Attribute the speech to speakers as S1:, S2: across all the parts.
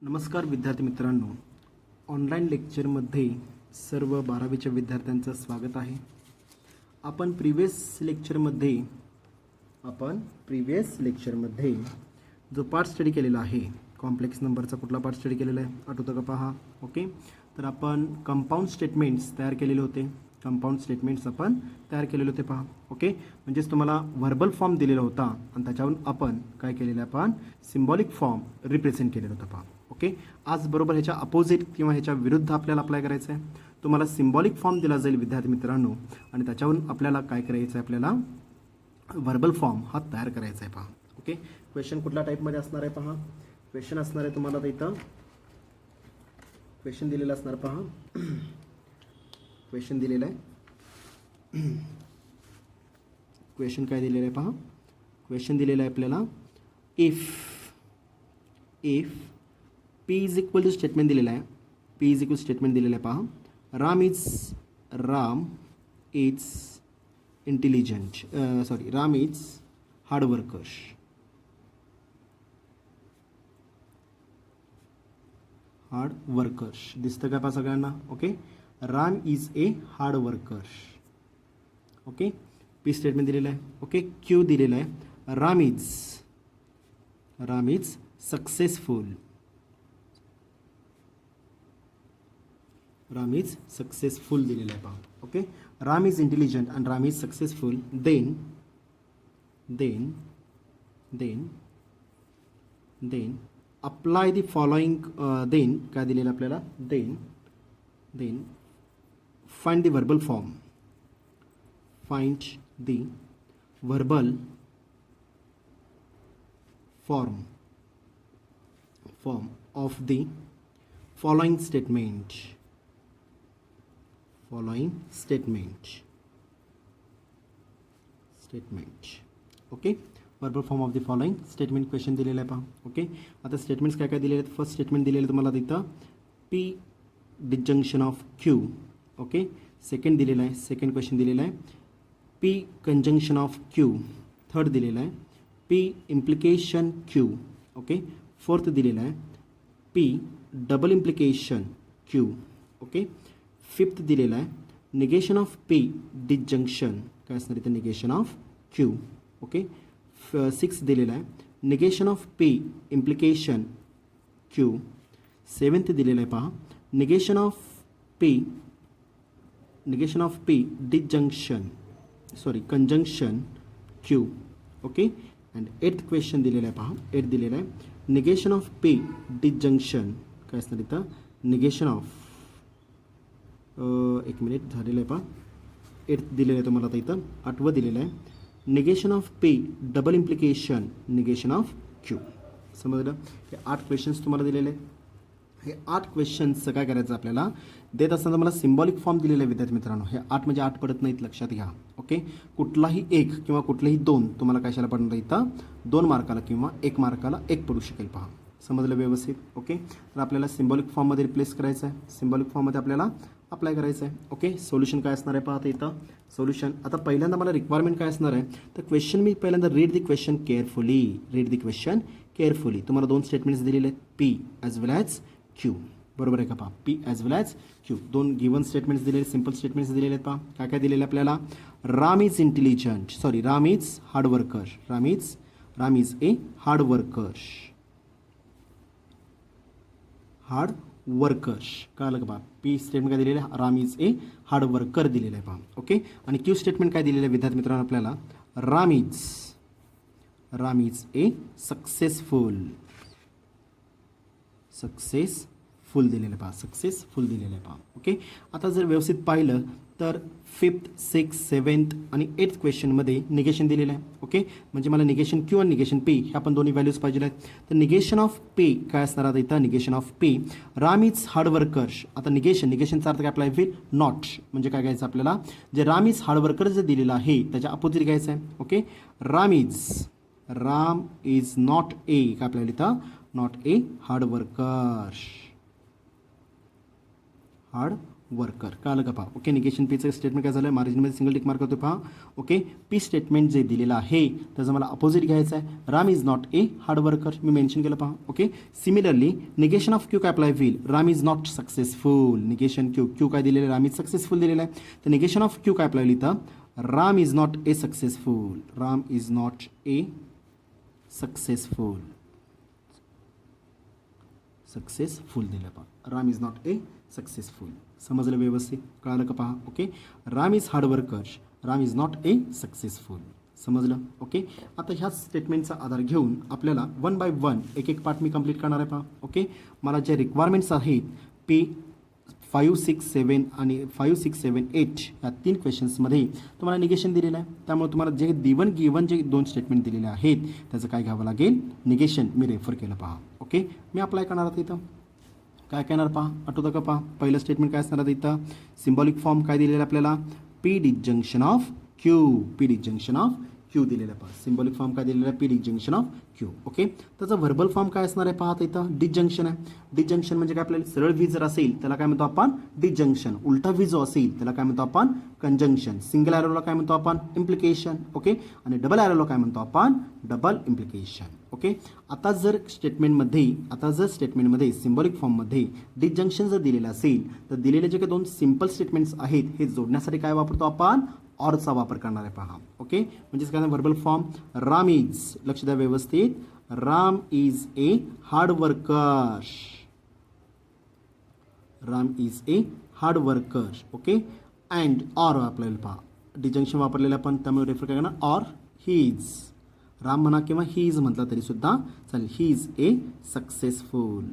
S1: नमस्कार विद्यार्थी मित्रांनो, ऑनलाईन लेक्चरमध्ये सर्व 12वीच्या विद्यार्थ्यांचं स्वागत आहे. आपण प्रिव्हियस लेक्चरमध्ये जो पार्ट स्टडी केलेला आहे, कॉम्प्लेक्स नंबरचा कुठला पार्ट स्टडी केलेला आहे आठवतं का पहा. ओके, तर आपण कंपाऊंड स्टेटमेंट्स तयार केलेले होते. पहा. ओके, म्हणजेच तुम्हाला व्हर्बल फॉर्म दिलेला होता आणि त्याच्यावरून आपण काय केलेलं, आपण सिम्बॉलिक फॉर्म रिप्रेझेंट केलेलं होतं. पहा. ओके, आज बरोबर ह्याच्या अपोजिट किंवा ह्याच्या विरुद्ध आपल्याला अप्लाय करायचं आहे. तुम्हाला सिम्बॉलिक फॉर्म दिला जाईल विद्यार्थी मित्रांनो, आणि त्याच्यावरून आपल्याला काय करायचं आहे, आपल्याला व्हर्बल फॉर्म हा तयार करायचा आहे. पहा. ओके, क्वेश्चन कुठल्या टाईपमध्ये असणार आहे पहा. क्वेश्चन असणार आहे तुम्हाला इथं क्वेश्चन दिलेलं असणार. पहा, क्वेश्चन दिलेलं आहे. क्वेश्चन काय दिलेलं आहे पहा. क्वेश्चन दिलेलं आहे आपल्याला, if P is equal to statement दिलेलं आहे. स्टेटमेंट दिलेलं आहे. पहा, Ram is intelligent, Ram is hard workers. दिसतं का पहा सगळ्यांना. Okay, Ram is a hard worker. Okay, P statement दिलेलं आहे. ओके, क्यू दिलेलं आहे, राम इज सक्सेसफुल. दिलेलं आहे. पहा. ओके, राम इज इंटेलिजंट आणि Ram is successful. Then apply the following. Then काय दिलेलं आपल्याला, then find the verbal form. form of the following statement. Okay, verbal form of the following statement question दिलेलं आहे. पहा. ओके, आता स्टेटमेंट्स काय काय दिलेले आहेत. फर्स्ट स्टेटमेंट दिलेलं तुम्हाला तिथं P disjunction of Q. Okay, second दिलेलं आहे. सेकंड क्वेश्चन दिलेला आहे P conjunction of Q. Third दिलेला आहे P implication Q. Okay, fourth दिलेला आहे P double implication Q. Okay, fifth दिलेला आहे निगेशन ऑफ P डिजंक्शन. काय असणार इथं, negation of Q. Okay, six दिलेला आहे negation of P implication Q. Seventh दिलेला आहे पहा, negation of P conjunction Q. Okay, and eighth question दिलेला आहे. पहा, एट दिलेला आहे निगेशन ऑफ P डिजंक्शन. काय असणार इथं, निगेशन ऑफ, एक मिनिट झालेलं आहे. पहा, एट्थ दिलेलं आहे तुम्हाला आता इथं. आठवं दिलेलं आहे negation of P double implication negation of Q. समजलं. हे 8 क्वेश्चन्स तुम्हाला दिलेले आहेत. हे 8 क्वेश्चन्सचं काय करायचं आपल्याला, देत असताना मला सिम्बॉलिक फॉर्म दिलेलं आहे विद्यार्थी मित्रांनो. हे 8 म्हणजे 8 पडत नाहीत, लक्षात घ्या. ओके, कुठलाही एक किंवा कुठलेही दोन तुम्हाला कशाला पडणार इथं, 2 मार्काला किंवा 1 मार्काला 1 पडू शकेल. पहा, समजलं व्यवस्थित. ओके, तर आपल्याला सिम्बॉलिक फॉर्ममध्ये रिप्लेस करायचं आहे. सिम्बॉलिक फॉर्ममध्ये आपल्याला अप्लाय करायचं आहे. ओके, सोल्युशन काय असणार आहे पहा आता इथं. सोल्युशन आता पहिल्यांदा मला रिक्वायरमेंट काय असणार आहे, तर क्वेश्चन मी पहिल्यांदा रीड द क्वेश्चन केअरफुली. तुम्हाला 2 स्टेटमेंट्स दिलेले आहेत, P ॲज वेल ॲज Q. बरोबर आहे का पहा, P ॲज वेल ॲज Q. 2 गिवन स्टेटमेंट्स दिलेले, सिम्पल स्टेटमेंट्स दिलेले आहेत. पहा काय काय दिलेलं आपल्याला, Ram is hard worker. Ram is a hard worker. कळलं का पहा, P स्टेटमेंट काय दिलेलं आहे, Ram is a hard worker दिलेलं आहे. पहा. ओके, आणि Q स्टेटमेंट काय दिलेलं आहे विद्यार्थी मित्रांनो आपल्याला, राम इज ए सक्सेसफुल दिलेलं आहे. पहा, सक्सेसफुल दिलेलं आहे. पहा. ओके, आता जर व्यवस्थित पाहिलं तर 5th, 6th, 7th आणि 8th क्वेश्चनमध्ये निगेशन दिलेलं आहे. ओके, म्हणजे मला निगेशन Q आणि निगेशन P ह्या पण दोन्ही व्हॅल्यूज पाहिजे आहेत. तर निगेशन ऑफ P काय असणार आता इथं, negation of P Ram is hard workers. आता निगेशनचा अर्थ काय अप्लाय होईल, नॉट. म्हणजे काय घ्यायचं आपल्याला, जे राम इज हार्ड वर्कर जे दिलेलं आहे त्याच्या अपोजिट घ्यायचं आहे. Okay, Ram is not a, काय आपल्याला इथं, नॉट ए हार्ड वर्कर. कळलं का पहा. ओके, निगेशन पीचं स्टेटमेंट काय झालं, मार्जिनमध्ये सिंगल टिक मार्क करतो पहा. ओके, पी स्टेटमेंट जे दिलेलं आहे त्याचं मला अपोजिट घ्यायचं आहे. Ram is not a hard worker, me mention केलं पहा. Okay, similarly negation of Q काय अप्लाय होईल, Ram is not successful. Negation Q काय दिलेलं आहे, राम इज सक्सेसफुल दिलेलं आहे. तर निगेशन ऑफ क्यू काय अप्लाय होईल इथं, Ram is not a successful. Ram is not a successful. Successful दिलं पहा. Ram is not a successful. समजलं व्यवस्थित, कळालं का पहा. Okay, Ram is hard worker, Ram is not a successful. समजलं. ओके, आता ह्या स्टेटमेंटचा आधार घेऊन आपल्याला 1 बाय 1 एक एक पार्ट मी कंप्लीट करणार आहे पहा. ओके, मला जे रिक्वायरमेंट्स आहेत पी 5, 6, 7 आणि 5, 6, 7, 8 या 3 क्वेश्चन्समध्ये तुम्हाला निगेशन दिलेलं आहे. त्यामुळे तुम्हाला जे गिवन जे 2 स्टेटमेंट दिलेले आहेत त्याचं काय घ्यावं लागेल, निगेशन मी रेफर केलं पहा. ओके, मी अप्लाय करणार आहे इथं. काय करणार पहा, आठवतं का पहा. पहिलं स्टेटमेंट काय असणार आहे इथं, सिम्बॉलिक फॉर्म काय दिलेलं आपल्याला, P disjunction of Q. P disjunction of Q दिलेलं पहा. सिम्बॉलिक फॉर्म काय दिलेलं आहे, P disjunction of Q. Okay, त्याचा व्हर्बल फॉर्म काय असणार आहे पहा इथं, डिजंक्शन आहे. डिजंक्शन म्हणजे काय, आपल्याला सरळ वी जर असेल त्याला काय म्हणतो आपण डिजंक्शन, उलटा वी जो असेल त्याला काय म्हणतो आपण कंजंक्शन, सिंगल ॲरोला काय म्हणतो आपण इम्प्लिकेशन. ओके, आणि डबल ॲरोला काय म्हणतो आपण डबल इम्प्लिकेशन. ओके, आता जर स्टेटमेंटमध्ये सिम्बॉलिक फॉर्ममध्ये डिजंक्शन जर दिलेलं असेल तर दिलेले जे काही 2 सिम्पल स्टेटमेंट्स आहेत हे जोडण्यासाठी काय वापरतो आपण, ऑरचा वापर करणार आहे पहा. ओके, म्हणजेच काय व्हर्बल फॉर्म, राम इज, लक्ष द्या व्यवस्थित, Ram is a hard worker. Ram is a hard worker. Okay, and or आपल्याला पहा डिजंक्शन वापरलेलं आपण, त्यामुळे रेफर काय करणार, ऑर ही इज. राम म्हणा किंवा ही इज म्हटलं तरी सुद्धा चालेल. ही is a successful.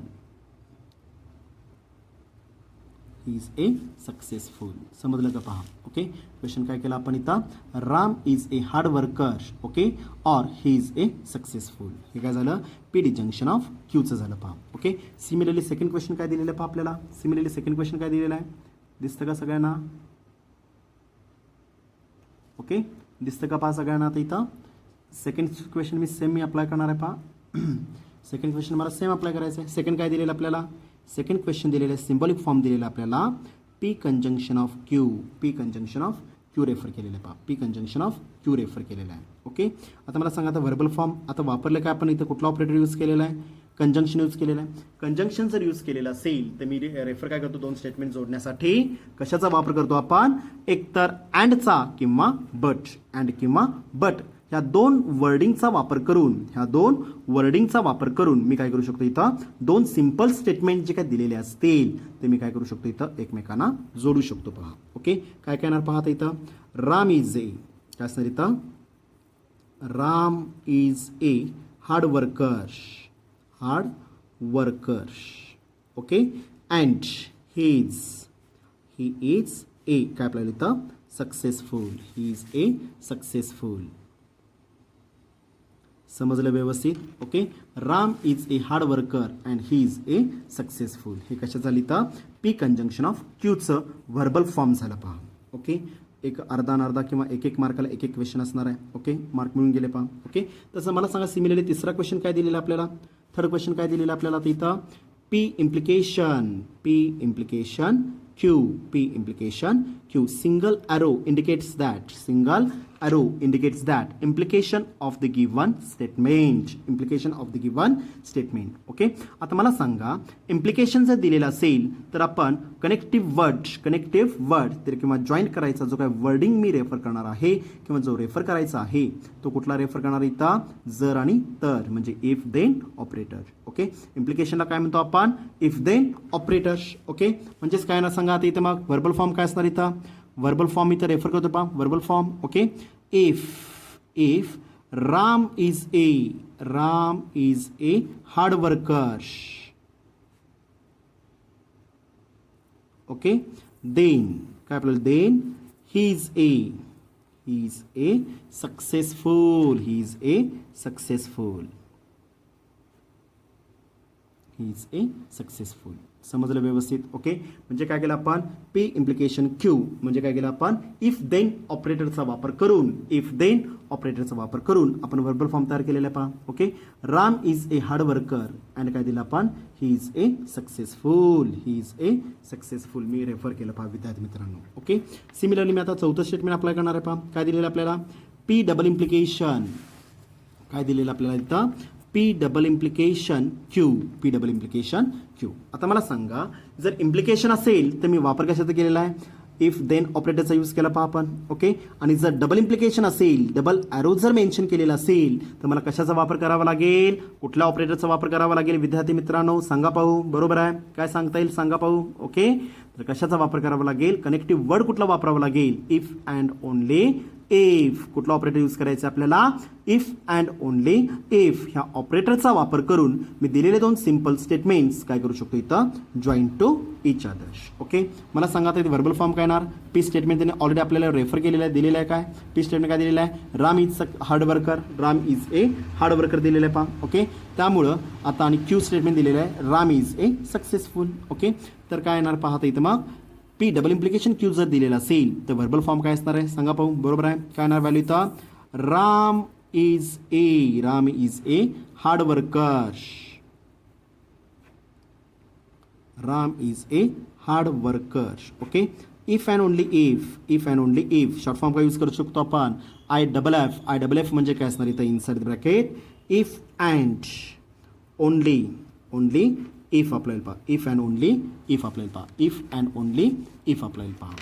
S1: He is a successful. समजलं का पहा. ओके, क्वेश्चन काय केला आपण इथं, Ram is a hard worker. Okay, or he is a successful. हे काय झालं, पी डिजंक्शन ऑफ क्यूचं झालं पहा. ओके, सिमिलरली सेकंड क्वेश्चन काय दिलेलं आहे पहा आपल्याला. सिमिलरली सेकंड क्वेश्चन काय दिलेलं आहे, दिसतं का सगळ्यांना. ओके, दिसतं का पहा सगळ्यांना. आता इथं सेकंड क्वेश्चन मी अप्लाय करणार आहे पहा. सेकंड क्वेश्चन मला सेम अप्लाय करायचं आहे. सेकंड काय दिलेलं आपल्याला, सेकंड क्वेश्चन दिलेलं आहे, सिम्बॉलिक फॉर्म दिलेला आपल्याला, P conjunction of Q. P conjunction of Q refer केलेलं आहे पहा. P conjunction of Q refer केलेलं आहे. ओके, आता मला सांगा, आता व्हर्बल फॉर्म आता वापरलं काय आपण इथं, कुठला ऑपरेटर यूज केलेला आहे, कंजंक्शन यूज केलेलं आहे. कंजंक्शन जर यूज केलेलं असेल तर मी रेफर काय करतो, 2 स्टेटमेंट जोडण्यासाठी कशाचा वापर करतो आपण, एकतर अँडचा किंवा बट. अँड किंवा बट ह्या 2 वर्डिंगचा वापर करून मी काय करू शकतो इथं, 2 सिंपल स्टेटमेंट जे काय दिलेले असतील ते मी काय करू शकतो इथं एकमेकांना जोडू शकतो पहा. ओके, काय करणार पहा इथं, राम इज ए, काय असणार इथं, Ram is a hard worker. Okay, and he is a काय आपल्याला इथं successful. He is a successful. समजलं व्यवस्थित. Okay, Ram is a hard worker and he is a successful. हे कशा झाली तर पी कंजंक्शन ऑफ क्यूचं व्हर्बल फॉर्म झालं पहा. ओके, एक अर्धा किंवा एक मार्काला एक क्वेश्चन असणार आहे. ओके, मार्क मिळून गेले पहा. ओके, तसं मला सांगा सिमिलरली तिसरा क्वेश्चन काय दिलेला आपल्याला, थर्ड क्वेश्चन काय दिलेला आपल्याला इथं, P implication Q. Single arrow indicates that implication of the given statement. Okay, आता मला सांगा इम्प्लिकेशन जर दिलेलं असेल तर आपण कनेक्टिव्ह वर्ड तर किंवा जॉईंट करायचा जो काय वर्डिंग मी रेफर करणार आहे किंवा जो रेफर करायचा आहे तो कुठला रेफर करणार इथं, जर आणि तर म्हणजे इफ देन ऑपरेटर. ओके, इम्प्लिकेशनला काय म्हणतो आपण, इफ देन ऑपरेटर. ओके, म्हणजेच काय ना सांगा आता इथं मग व्हर्बल फॉर्म काय असणार इथं, व्हर्बल फॉर्म इथं रेफर करतो पहा verbal form. Okay, if Ram is a hard worker. Okay, then काय आपल्याला, then he is a successful. He is a successful. समजलं व्यवस्थित. ओके, म्हणजे काय केलं आपण, पी इम्प्लिकेशन क्यू म्हणजे काय केलं आपण, इफ देन ऑपरेटरचा वापर करून, इफ देन ऑपरेटरचा वापर करून आपण वर्बल फॉर्म तयार केलेला आहे पहा. Okay, Ram is a hard worker and काय दिलं आपण, ही is a successful, he is a successful. मी रेफर केलं पहा विद्यार्थी मित्रांनो. ओके, सिमिलरली मी आता चौथं स्टेटमेंट अप्लाय करणार आहे पहा. काय दिलेलं आपल्याला, पी डबल इम्प्लिकेशन, काय दिलेलं आपल्याला इथं, P double implication Q, P double implication Q. आता मला सांगा, जर इम्प्लिकेशन असेल तर मी वापर कशाचा केलेला आहे, इफ देन ऑपरेटरचा यूज केला पहा आपण. ओके, आणि जर डबल इम्प्लिकेशन असेल, डबल ॲरो जर मेन्शन केलेला असेल तर मला कशाचा वापर करावा लागेल, कुठल्या ऑपरेटरचा वापर करावा लागेल विद्यार्थी मित्रांनो, सांगा पाहू. बरोबर आहे, काय सांगता येईल सांगा पाहू. ओके, तर कशाचा वापर करावा लागेल, कनेक्टिव्ह वर्ड कुठला वापरावा लागेल, इफ अँड ओनली इफ. कुठला ऑपरेटर यूज करायचा आपल्याला, इफ अँड ओनली इफ. ह्या ऑपरेटरचा वापर करून मी दिलेले दोन सिंपल स्टेटमेंट्स काय करू शकतो इथं, join to each other. Okay, मला सांगा आता वर्बल फॉर्म काय येणार, पी स्टेटमेंट त्याने ऑलरेडी आपल्याला रेफर केलेलं आहे, दिलेलं आहे. काय पी स्टेटमेंट काय दिलेलं आहे, Ram is hard worker, Ram is a hard worker दिलेलं आहे पहा. ओके, त्यामुळं आता आणि क्यू स्टेटमेंट दिलेलं आहे, Ram is a successful. Okay, तर काय येणार पाहता इथं मग, पी डबल इम्प्लिकेशन क्यू जर दिलेला असेल तर वर्बल फॉर्म काय असणार आहे सांगा पाहू. बरोबर आहे, काय येणार व्हॅल्यू इथं, Ram is A, Ram is a hard worker, Ram is a hard worker. Okay, if and only if, if and only if short form काय यूज करू शकतो आपण, I double F, I double F म्हणजे काय असणार इथं, inside bracket if and only, only if आपल्याला पहा, इफ अँड ओनली इफ आपल्याला पहा, इफ अँड ओनली इफ आपल्याला पहा.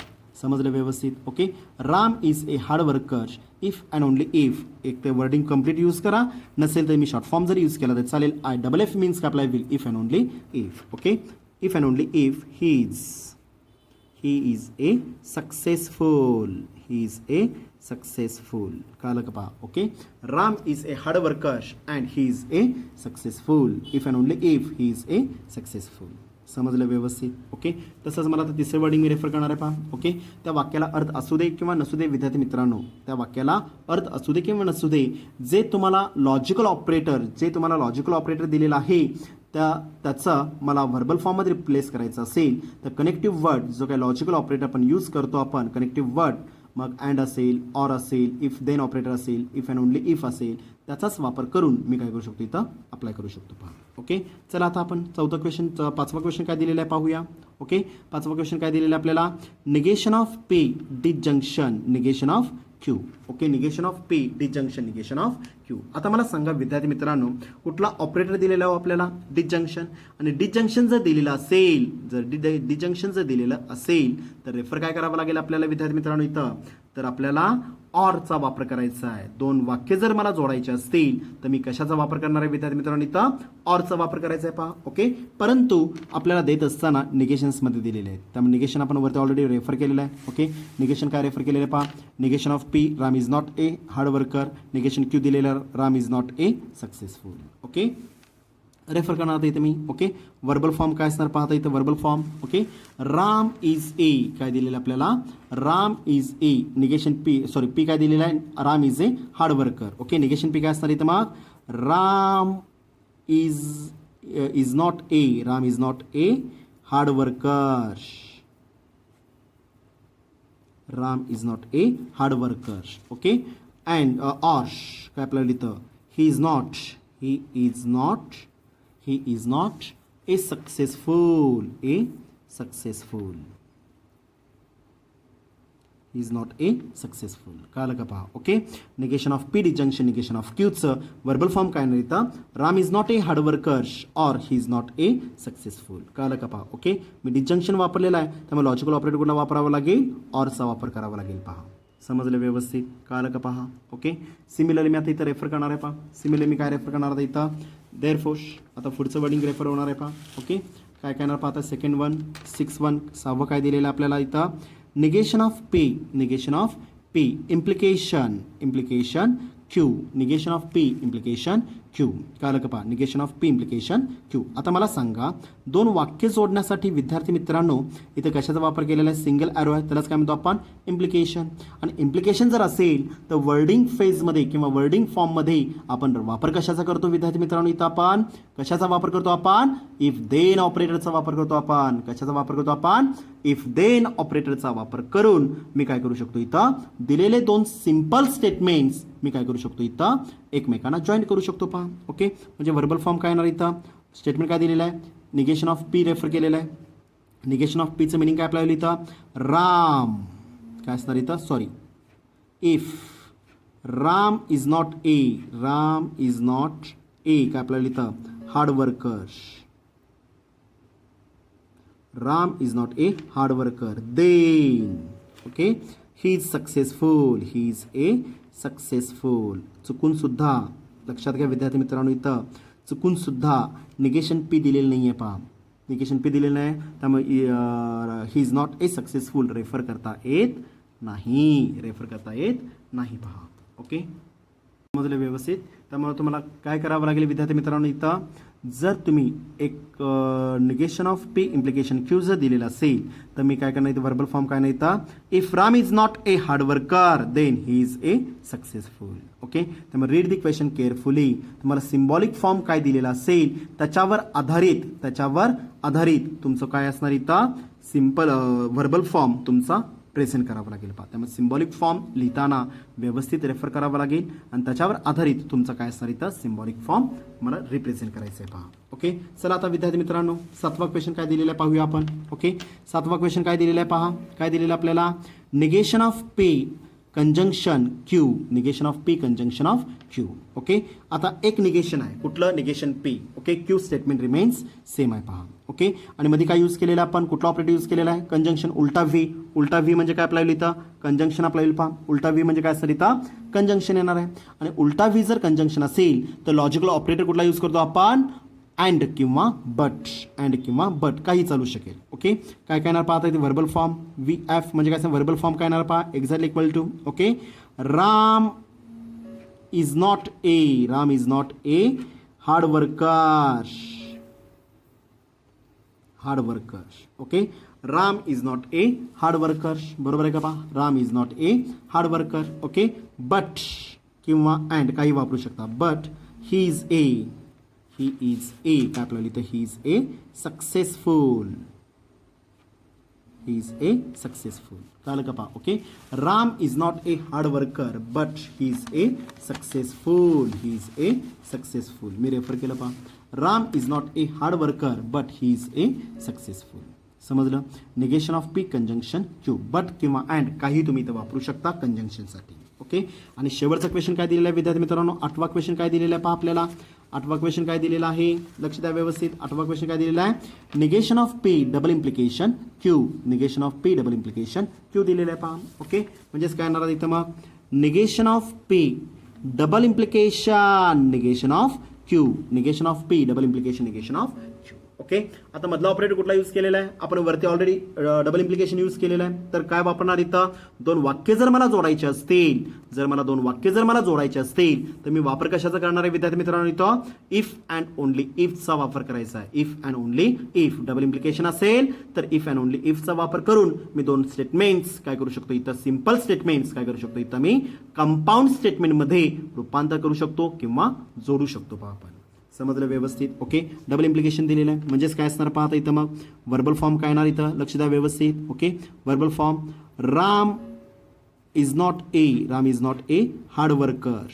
S1: समजलं व्यवस्थित. Okay, Ram is a hard worker, if and only if. एक ते वर्डिंग कंप्लीट यूज करा, नसेल तर मी शॉर्ट फॉर्म जर यूज केला तर चालेल. आय डबल एफ मीन्स काय apply will, if and only if. Okay, if and only if he is a successful, he is a successful. कळलं का पहा. Okay, Ram is a hard worker and he is a successful, if and only if he is a successful. समजलं व्यवस्थित. Okay, तसंच मला आता तिसरं wording मी refer करणार आहे पहा. ओके, त्या वाक्याला अर्थ असू दे किंवा नसू दे विद्यार्थी मित्रांनो, त्या वाक्याला अर्थ असू दे किंवा नसू दे, जे तुम्हाला लॉजिकल ऑपरेटर दिलेला आहे त्याचं मला व्हर्बल फॉर्ममध्ये रिप्लेस करायचं असेल तर कनेक्टिव्ह वर्ड जो काही लॉजिकल ऑपरेटर आपण यूज करतो आपण, कनेक्टिव्ह वर्ड मग अँड असेल, ऑर असेल, इफ देन ऑपरेटर असेल, इफ अँड ओनली इफ असेल, त्याचाच वापर करून मी काय करू शकतो इथं अप्लाय करू शकतो पहा. ओके, चला आता आपण चौथा क्वेश्चन, पाचवा क्वेश्चन काय दिलेला आहे पाहूया. ओके, पाचवा क्वेश्चन काय दिलेला आहे आपल्याला, negation of P disjunction, negation of Q. Okay, negation of P disjunction, negation of Q. आता मला सांगा विद्यार्थी मित्रांनो, कुठला ऑपरेटर दिलेला आहे आपल्याला, डिसजंक्शन. आणि डिसजंक्शन जर दिलेलं असेल, जर डिसजंक्शन जर दिलेलं असेल तर रेफर काय करावं लागेल आपल्याला विद्यार्थी मित्रांनो इथं, तर आपल्याला ऑरचा वापर करायचा आहे. दोन वाक्य जर मला जोडायचे असतील तर मी कशाचा वापर करणार आहे विद्यार्थी मित्रांनो इथं, ऑरचा वापर करायचा आहे पहा. ओके, परंतु आपल्याला देत असताना निगेशन्समध्ये दिलेले आहेत, त्यामुळे निगेशन आपण वरती ऑलरेडी रेफर केलेलं आहे. ओके, निगेशन काय रेफर केलेलं आहे पहा, negation of P, Ram is not a hard worker, negation Q दिलेलं, Ram is not a successful. Okay, refer करणार आता इथं मी. ओके, वर्बल फॉर्म काय असणार पाहता इथं, verbal form. Okay, Ram is a काय दिलेलं आपल्याला, Ram is A, negation P, sorry P काय दिलेलं आहे, Ram is a hard worker. Okay, negation P काय असणार इथं मग, Ram is not a, Ram is not a hard worker, Ram is not a hard worker. Okay, and or काय आपल्याला इथं, he is not a successful, he is not a successful. कळलं का पहा. Okay, negation of P disjunction, negation of क्यूचं verbal form काय नाही इथं, Ram is not a hard worker or he is not a successful. कळलं का पहा. ओके, मी डिसजंक्शन वापरलेलं आहे त्यामुळे लॉजिकल ऑपरेटर कुठला वापरावा लागेल, ऑरचा वापर करावा लागेल पहा. समजलं व्यवस्थित. कळलं का पहा. ओके, सिमिलरली मी आता इथं रेफर करणार आहे पहा. सिमिलरली मी काय रेफर करणार आहे इथं, देअरफोर. आता पुढचं वर्डिंग रेफर होणार आहे पहा. ओके, काय येणार पाहता, सेकंड वन, 6-1, सहावं काय दिलेलं आपल्याला इथं, negation of P, negation of P implication, implication Q, negation of P implication Q. कळलं का पहा, negation of P implication Q. आता मला सांगा, दोन वाक्य जोडण्यासाठी विद्यार्थी मित्रांनो इथे कशाचा वापर केलेला आहे, सिंगल ॲरो आहे, त्यालाच काय म्हणतो आपण, इम्प्लिकेशन. आणि इम्प्लिकेशन जर असेल तर वर्डिंग फेजमध्ये किंवा वर्डिंग फॉर्ममध्ये आपण वापर कशाचा करतो विद्यार्थी मित्रांनो, इथं आपण कशाचा वापर करतो, आपण इफ देन ऑपरेटरचा वापर करतो. आपण कशाचा वापर करतो, आपण इफ देन ऑपरेटरचा वापर करून मी काय करू शकतो, इथं दिलेले दोन सिंपल स्टेटमेंट्स मी काय करू शकतो, इथं एकमेकांना जॉईन करू शकतो. पहा ओके, म्हणजे व्हर्बल फॉर्म काय येणार, इथं स्टेटमेंट काय दिलेलं आहे, निगेशन ऑफ पी रेफर केलेलं आहे. निगेशन ऑफ पीचं मिनिंग काय आपल्याला इथं, राम काय असणार इथं, sorry, if Ram is not a, Ram is not a काय आपल्याला इथं, hard worker. Ram is not a hard worker. Then okay, he is successful, he is a successful. चुकून सुद्धा लक्षात घ्या विद्यार्थी मित्रांनो, इथं चुकून सुद्धा निगेशन पी दिलेलं नाही आहे. पहा निगेशन पी दिलेलं नाही, त्यामुळे ही is not a successful refer करता येत नाही, रेफर करता येत नाही. पहा ओके, समजलं व्यवस्थित. त्यामुळे तुम्हाला काय करावं लागेल विद्यार्थी मित्रांनो, इथं जर तुम्ही एक negation of P implication Q जर दिलेला असेल तर मी काय करणार, इथं व्हर्बल फॉर्म काय नाही, इथं if Ram is not a hard worker then he is a successful. Okay, त्यामुळे रीड दी क्वेश्चन केअरफुली. तुम्हाला सिम्बॉलिक फॉर्म काय दिलेला असेल त्याच्यावर आधारित तुमचं काय असणार, इथं सिम्पल व्हर्बल फॉर्म तुमचा प्रेझेंट करावं लागेल. पहा त्यामुळे सिम्बॉलिक फॉर्म लिहिताना व्यवस्थित रेफर करावं लागेल आणि त्याच्यावर आधारित तुमचं काय असणार, इथं सिम्बॉलिक फॉर्म मला रिप्रेझेंट करायचं आहे. पहा ओके, चला आता विद्यार्थी मित्रांनो 7वा क्वेश्चन काय दिलेला आहे पाहूया आपण. ओके, 7वा क्वेश्चन काय दिलेला आहे, पहा काय दिलेलं आपल्याला, negation of P conjunction Q, negation of P conjunction of Q. Okay, आता एक निगेशन आहे, कुठलं, negation P. Okay, Q statement remains same आहे. पहा ओके, आणि मध्ये काय यूज केलेलं आपण, कुठला ऑपरेटर यूज केलेला आहे, कंजंक्शन उलटा व्ही. उलटा व्ही म्हणजे काय आपल्याला इथं कंजंक्शन आपल्याला. पहा उलटा व्ही म्हणजे काय असतं, इथं कंजंक्शन येणार आहे. आणि उलटा व्ही जर कंजंक्शन असेल तर लॉजिकल ऑपरेटर कुठला यूज करतो आपण, अँड किंवा बट, अँड किंवा बट काही चालू शकेल. ओके, काय काय येणार पाहता इथे, व्हर्बल फॉर्म व्ही एफ म्हणजे काय, व्हर्बल फॉर्म काय येणार पहा, exactly equal to. Okay, Ram is not a, Ram is not a hard worker, hard worker. Okay, Ram is not a hard worker, बरोबर आहे का पहा, Ram is not a hard worker. Okay, but किंवा अँड काही वापरू शकता, but he is a, he is a काय आपल्याला इथं, he is a successful, he is a successful. कळलं का पहा. Okay, Ram is not a hard worker but he is a successful, he is a successful. मी रेफर केलं पहा, Ram is not a hard worker but he is a successful. समजलं, negation of P conjunction Q, but किंवा and काही तुम्ही इथं वापरू शकता कंजंक्शनसाठी. ओके, आणि शेवटचा क्वेश्चन काय दिलेला आहे विद्यार्थी मित्रांनो, 8वा क्वेश्चन काय दिलेला आहे पहा आपल्याला. 8वा क्वेश्चन काय दिलेला आहे, लक्ष द्या व्यवस्थित. 8वा क्वेश्चन काय दिलेला आहे, negation of P double implication Q, negation of P double implication Q दिलेलं आहे पहा. ओके, म्हणजेच काय येणार इथं मग, negation of P double implication negation of Q, negation of P double implication negation of Q. Okay, आता मधला ऑपरेटर कुठला यूज केलेला आहे आपण, वरती ऑलरेडी डबल इम्प्लिकेशन यूज केलेलं आहे. तर काय वापरणार इथं, दोन वाक्य जर मला जोडायचे असतील, जर मला दोन वाक्य जर मला जोडायचे असतील तर मी वापर कशाचा करणार आहे विद्यार्थी मित्रांनो, इथं इफ अँड ओनली इफचा वापर करायचा आहे. If and only if, double implication असेल तर इफ अँड ओनली इफचा वापर करून मी दोन स्टेटमेंट्स काय करू शकतो, इथं सिंपल स्टेटमेंट्स काय करू शकतो, इथं मी कंपाऊंड स्टेटमेंटमध्ये रूपांतर करू शकतो किंवा जोडू शकतो. पहा आपण, समजलं व्यवस्थित. ओके, डबल इम्प्लिकेशन दिलेलं आहे म्हणजेच काय असणार पाहता इथं, मग व्हर्बल फॉर्म काय येणार इथं, लक्ष द्या व्यवस्थित. Okay, verbal form Ram is not a, Ram is not a hard worker,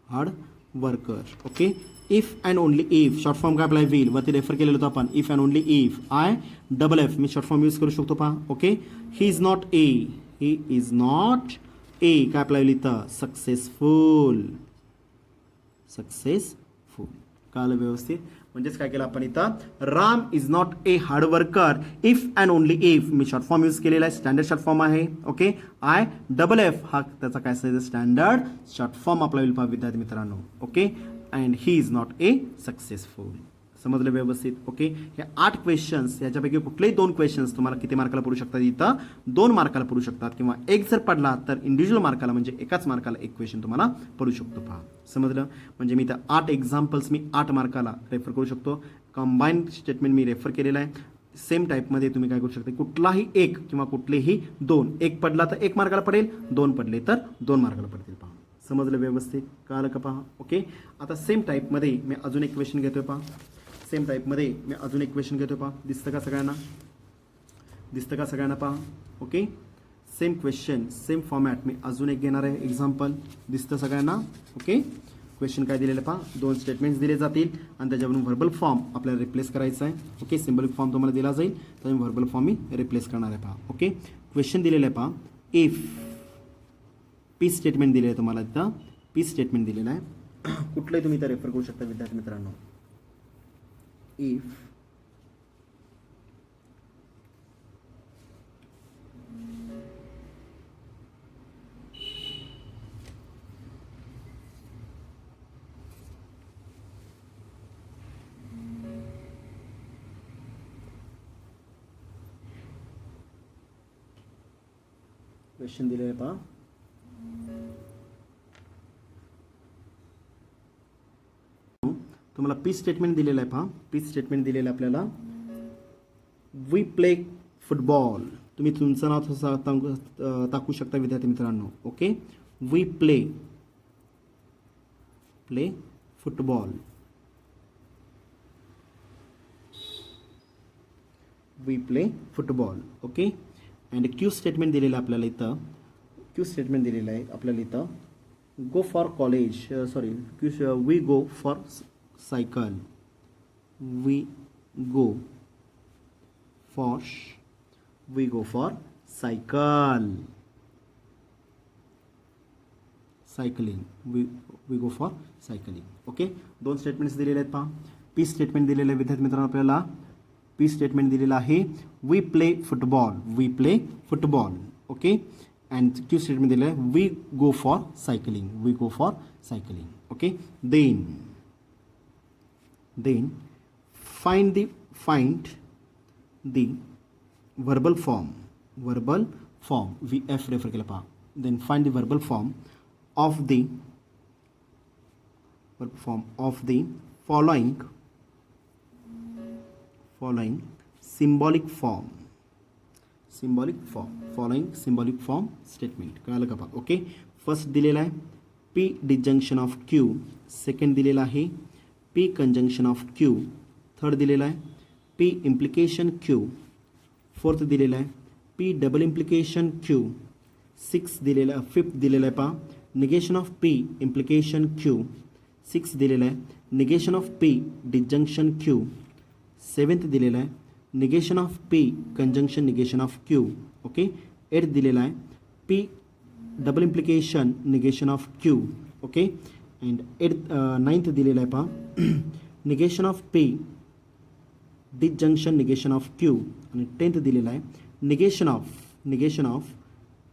S1: hard worker. Okay, if and only if, short form काय आपला विल, वरती रेफर केलेलं होतं आपण, if and only if, I double F me short form use करू शकतो. पहा okay, he is not A, he is not a काय आपला इथं, सक्सेसफुल, सक्सेसफुल. कळलं व्यवस्थित, म्हणजेच काय केलं आपण इथं, Ram is not a hard worker if and only if me short form use केलेला आहे, स्टँडर्ड शॉर्ट फॉर्म आहे. ओके, आय डबल एफ हा त्याचा काय असायचं, स्टँडर्ड शॉर्ट फॉर्म आपला होईल पहा विद्यार्थी मित्रांनो. Okay, and he is not a successful. समजलं व्यवस्थित? ओके, हे 8 क्वेश्चन्स, याच्यापैकी कुठलेही 2 क्वेश्चन्स तुम्हाला किती मार्काला पडू शकतात? इथं 2 मार्काला पडू शकतात, किंवा एक जर पडला तर इंडिव्हिज्युअल मार्काला म्हणजे एकाच मार्काला एक क्वेश्चन तुम्हाला पडू शकतो. पहा, समजलं? म्हणजे मी इथं 8 एक्झाम्पल्स मी 8 मार्काला रेफर करू शकतो. कंबाईंड स्टेटमेंट मी रेफर केलेलं आहे. सेम टाईपमध्ये तुम्ही काय करू शकता, कुठलाही एक किंवा कुठलेही 2, एक पडला तर 1 मार्काला पडेल, 2 पडले तर 2 मार्काला पडतील. पहा, समजलं व्यवस्थित? कळालं का? पहा, ओके. आता सेम टाईपमध्ये मी अजून एक क्वेश्चन घेतोय. पहा, सेम टाईपमध्ये मी अजून एक क्वेश्चन घेतोय. पहा, दिसतं का सगळ्यांना? दिसतं का सगळ्यांना? पहा, okay. Same question, same format मी अजून एक घेणार आहे एक्झाम्पल. दिसतं सगळ्यांना? ओके. क्वेश्चन काय दिलेलं? पहा, 2 स्टेटमेंट्स दिले जातील आणि त्याच्यावरून व्हर्बल फॉर्म आपल्याला रिप्लेस करायचा आहे. ओके, सिम्बॉलिक फॉर्म तुम्हाला दिला जाईल, तर व्हर्बल फॉर्म मी रिप्लेस करणार आहे. पहा, ओके. क्वेश्चन दिलेलं आहे. पहा, इफ पी स्टेटमेंट दिलेलं आहे तुम्हाला. इथं पी स्टेटमेंट दिलेलं आहे. कुठलंही तुम्ही इथं रेफर करू शकता विद्यार्थी मित्रांनो. इफ क्वेश्चन दिलेलं आहे. पहा, तुम्हाला पी स्टेटमेंट दिलेलं आहे. पहा, पी स्टेटमेंट दिलेलं आहे आपल्याला. We play football. तुम्ही तुमचं नाव तसं टाकू शकता विद्यार्थी मित्रांनो. Okay, we play football. We play football. Okay. And Q statement दिलेलं आहे आपल्याला इथं. क्यू स्टेटमेंट दिलेलं आहे आपल्याला इथं. Go for college, sorry, we go for cycle. We go for cycle. Cycling. We go for cycling. Okay, 2 statements दिलेले आहेत. पहा, पी स्टेटमेंट दिलेलं आहे विद्यार्थी मित्रांनो आपल्याला. पी स्टेटमेंट दिलेलं आहे we play football. We play football. Okay. And Q statement दिलेलं आहे we go for cycling. We go for cycling. Okay. Then find the verbal form. We एफ रेफर केलं. पहा, then find the verbal form of the following symbolic form. Following symbolic form statement. कळालं का? पहा, okay. First दिलेला आहे P disjunction of Q. Second दिलेला आहे P conjunction of Q. Third दिलेला आहे पी इम्प्लिकेशन क्यू. फोर्थ दिलेला आहे P double implication Q. Fifth दिलेला आहे. पहा, negation of P implication Q. 6 दिलेला आहे negation of P disjunction Q. 7th दिलेला आहे negation of P conjunction negation of Q. Okay. 8th दिलेला आहे P double implication negation of Q. Okay. And 9th दिलेला आहे. पहा, negation of P disjunction negation of Q. आणि 10th दिलेला आहे negation of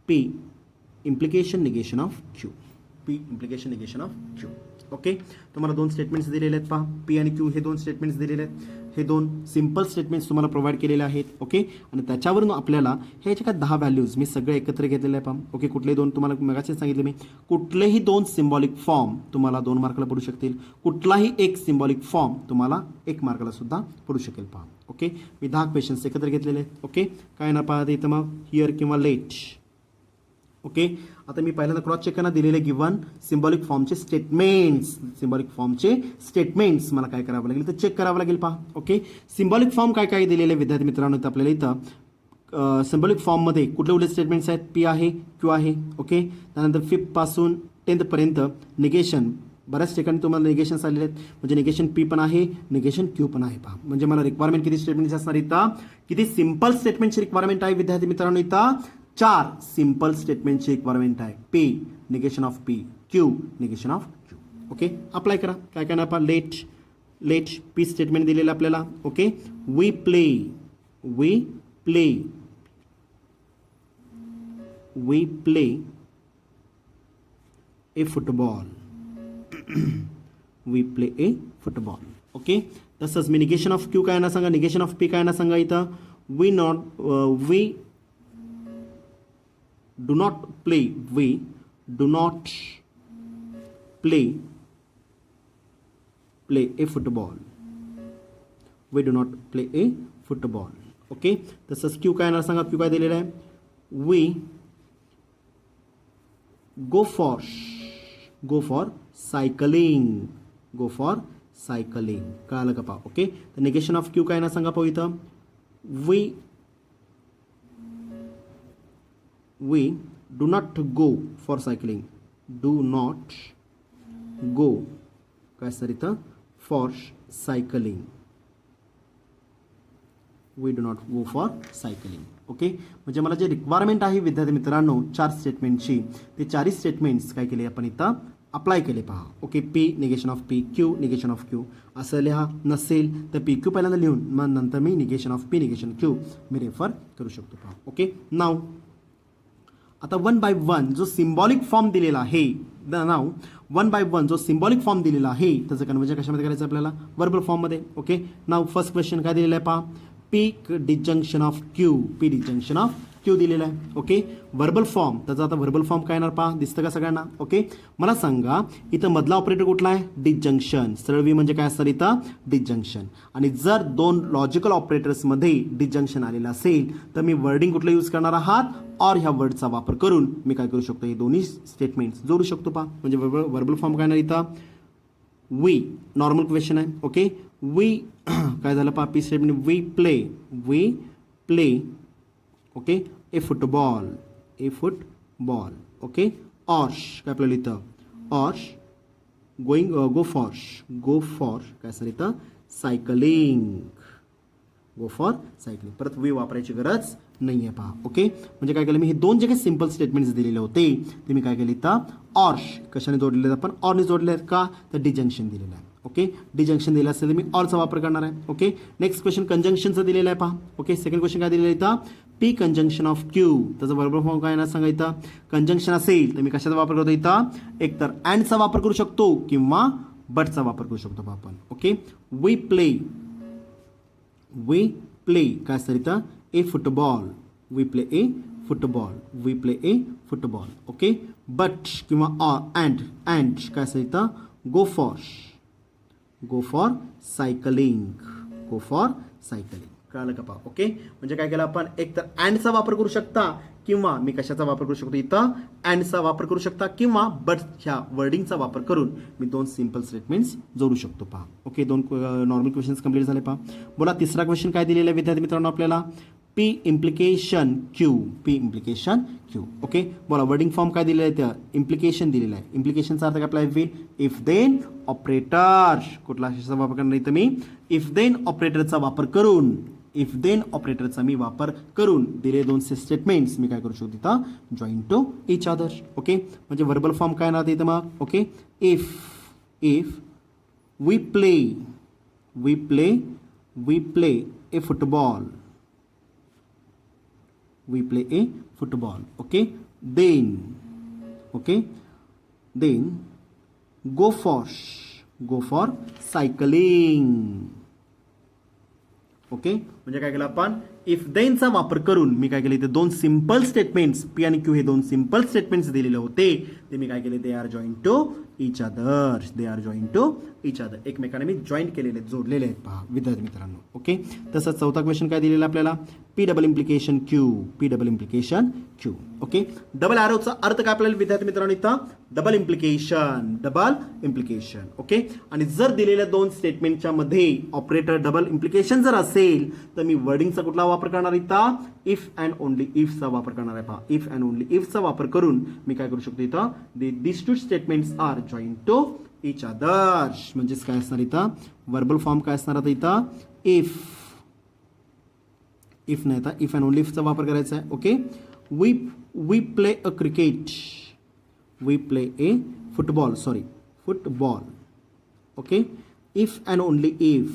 S1: P implication negation of Q. P implication negation of Q. Okay. तुम्हाला 2 statements दिलेले आहेत. पहा, पी आणि क्यू हे 2 स्टेटमेंट्स दिलेले आहेत. हे 2 सिम्पल स्टेटमेंट्स तुम्हाला प्रोव्हाइड केलेले आहेत. ओके. आणि त्याच्यावरून आपल्याला ह्याच्या काय 10 व्हॅल्यूज मी सगळे एकत्र घेतलेले आहे. पहा, ओके. कुठलेही 2 तुम्हाला मगाशीच सांगितले मी, कुठलेही 2 सिम्बॉलिक फॉर्म तुम्हाला 2 मार्काला पडू शकतील. कुठलाही एक सिम्बॉलिक फॉर्म तुम्हाला 1 मार्काला सुद्धा पडू शकेल. पहा, ओके. मी 10 क्वेश्चन्स एकत्र घेतलेले आहेत. ओके. काय ना पाहते इथं मग हिअर किंवा लेट. ओके. आता मी पहिल्यांदा क्रॉस चेक करणार दिलेले गिवन सिम्बॉलिक फॉर्मचे स्टेटमेंट्स मला काय करावं लागेल तर चेक करावं लागेल. पहा, ओके. सिम्बॉलिक फॉर्म काय काय दिलेले विद्यार्थी मित्रांनो तर आपल्याला इथं सिम्बॉलिक फॉर्ममध्ये कुठले स्टेटमेंट्स आहेत? पी आहे, क्यू आहे. ओके. त्यानंतर 5th पासून 10th पर्यंत निगेशन, बऱ्याच ठिकाणी तुम्हाला निगेशन्स आलेले आहेत. म्हणजे निगेशन पी पण आहे, निगेशन क्यू पण आहे. पहा, म्हणजे मला रिक्वायरमेंट किती स्टेटमेंट्स असणार इथं? किती सिम्पल स्टेटमेंटची रिक्वायरमेंट आहे विद्यार्थी मित्रांनो? इथं 4 सिम्पल स्टेटमेंटची रिक्वायरमेंट आहे. P negation of P, Q negation of Q. Okay. Apply करा. काय करणार? पहा, लेट पी स्टेटमेंट दिलेलं आपल्याला. Okay. We play a football. We play a football. Okay. तसंच मी निगेशन ऑफ क्यू काय ना सांगा, निगेशन ऑफ पी काय ना सांगा इथं we do not play a football. We do not play a football. Okay. तसंच क्यू काय ना सांगा, क्यू काय दिलेलं आहे वी गो फॉर सायकलिंग. कळालं का पा. ओके. तर निगेशन ऑफ क्यू काय ना सांगा पाहू इथं we do not go for cycling. Do not go काय सर इथं for cycling. We do not go for cycling. Okay. म्हणजे मला जे रिक्वायरमेंट आहे विद्यार्थी मित्रांनो 4 स्टेटमेंटची, ते 4 स्टेटमेंट्स काय केले आपण इथं अप्लाय केले पहा. Okay. P negation of P, Q negation of Q असं लिहा. नसेल तर पी क्यू पहिल्यांदा लिहून मग नंतर मी negation of P negation Q मी रेफर करू शकतो पहा. ओके. नाव आता 1 by 1 जो सिम्बॉलिक फॉर्म दिलेला आहे, नाव 1 by 1 जो सिम्बॉलिक फॉर्म दिलेला आहे त्याचं कन्वर्जन कशामध्ये करायचं आपल्याला वर्बल फॉर्ममध्ये. ओके. नाव फर्स्ट क्वेश्चन काय दिलेलं आहे पहा पी डिजंक्शन ऑफ क्यू दिलेला आहे. ओके. वर्बल फॉर्म त्याचा आता वर्बल फॉर्म काय येणार पहा, दिसतं का सगळ्यांना. ओके. मला सांगा इथं मधला ऑपरेटर कुठला आहे डिजंक्शन. सरळ वी म्हणजे काय असतं इथं डिजंक्शन. आणि जर 2 लॉजिकल ऑपरेटर्समध्ये डिजंक्शन आलेलं असेल तर मी वर्डिंग कुठलं यूज करणार आहात और ह्या वर्डचा वापर करून मी काय करू शकतो हे दोन्ही स्टेटमेंट्स जोडू शकतो पहा. म्हणजे वर्बल फॉर्म काय येणार इथं वी नॉर्मल क्वेश्चन आहे. ओके. वी काय झालं पहा P statement we play okay a football. Okay. ऑर्श काय आपल्याला इथं ऑर्श गो फॉर काय सर इथं सायकलिंग. परत वी वापरायची गरज नाही आहे पहा. ओके. म्हणजे काय केलं मी हे 2 जे काही सिम्पल स्टेटमेंट्स दिलेले होते ते मी काय केले इथं ऑर्श कशाने जोडलेले आहेत आपण ऑरने जोडले आहेत का तर डिजंक्शन दिलेलं आहे. ओके. डिजंक्शन दिलं असेल तर मी ऑरचा वापर करणार आहे. ओके. नेक्स्ट क्वेश्चन कंजंक्शनचं दिलेलं आहे पहा. ओके. सेकंड क्वेश्चन काय दिलेलं आहे इथं पी कंजंक्शन ऑफ क्यू. त्याचा वर्बल फॉर्म काय ना सांगा इथं कंजंक्शन असेल तर मी कशाचा वापर करतो इथं एकतर अँडचा वापर करू शकतो किंवा बटचा वापर करू शकतो आपण. ओके. वी प्ले काय सर इथं a football. We play a football. Okay. But किंवा अँड काय सर इथं गो फॉर सायकलिंग. कळालं का पहा. ओके. म्हणजे काय केलं आपण एक तर अँडचा वापर करू शकता किंवा मी कशाचा वापर करू शकतो इथं अँडचा वापर करू शकता किंवा बट ह्या वर्डिंगचा वापर करून मी 2 सिम्पल स्टेटमेंट्स जोडू शकतो पहा. ओके. 2 नॉर्मल क्वेश्चन्स कंप्लीट झाले पहा. बोला तिसरा क्वेश्चन काय दिलेला आहे विद्यार्थी मित्रांनो आपल्याला पी इम्प्लिकेशन क्यू. ओके. बोला वर्डिंग फॉर्म काय दिलेलं आहे त्या इम्प्लिकेशन दिलेलं आहे. इम्प्लिकेशनचा अर्थ काय आपला इफ देन ऑपरेटर. कुठला अशाचा वापर करणार इथं मी इफ देन ऑपरेटरचा वापर करून दिले 2 स्टेटमेंट्स मी काय करू शकतो तिथं join to each other. Okay. म्हणजे वर्बल फॉर्म काय ना इथं मग. Okay. If we play a football. Okay. Then go for cycling. Okay. म्हणजे काय केलं आपण इफ देनचा वापर करून मी काय केले इथे 2 सिम्पल स्टेटमेंट्स पी आणि क्यू हे 2 सिम्पल स्टेटमेंट्स दिलेले होते ते मी काय केले they are join to each other. एकमेकांना मी जॉईन केलेले जोडलेले आहेत पहा विद्यार्थी मित्रांनो. ओके. तसंच चौथा क्वेश्चन काय दिलेला आपल्याला P double implication Q. Okay. Double ॲरोचा अर्थ काय आपल्याला विद्यार्थी मित्रांनो इथं डबल इम्प्लिकेशन. ओके. आणि जर दिलेल्या 2 स्टेटमेंटच्या मध्ये ऑपरेटर डबल इम्प्लिकेशन जर असेल तर मी वर्डिंगचा कुठला वापर करणार इथं इफ अँड ओनली इफचा वापर करणार आहे पहा. इफ अँड ओनली इफचा वापर करून मी काय करू शकतो इथं this 2 statements are join to each other. म्हणजेच काय असणार इथं वर्बल फॉर्म काय असणार आता इथं इफ नाही आता इफ अँड ओनली इफचा वापर करायचा आहे. Okay. We play a cricket. We play a football. Okay. If and only if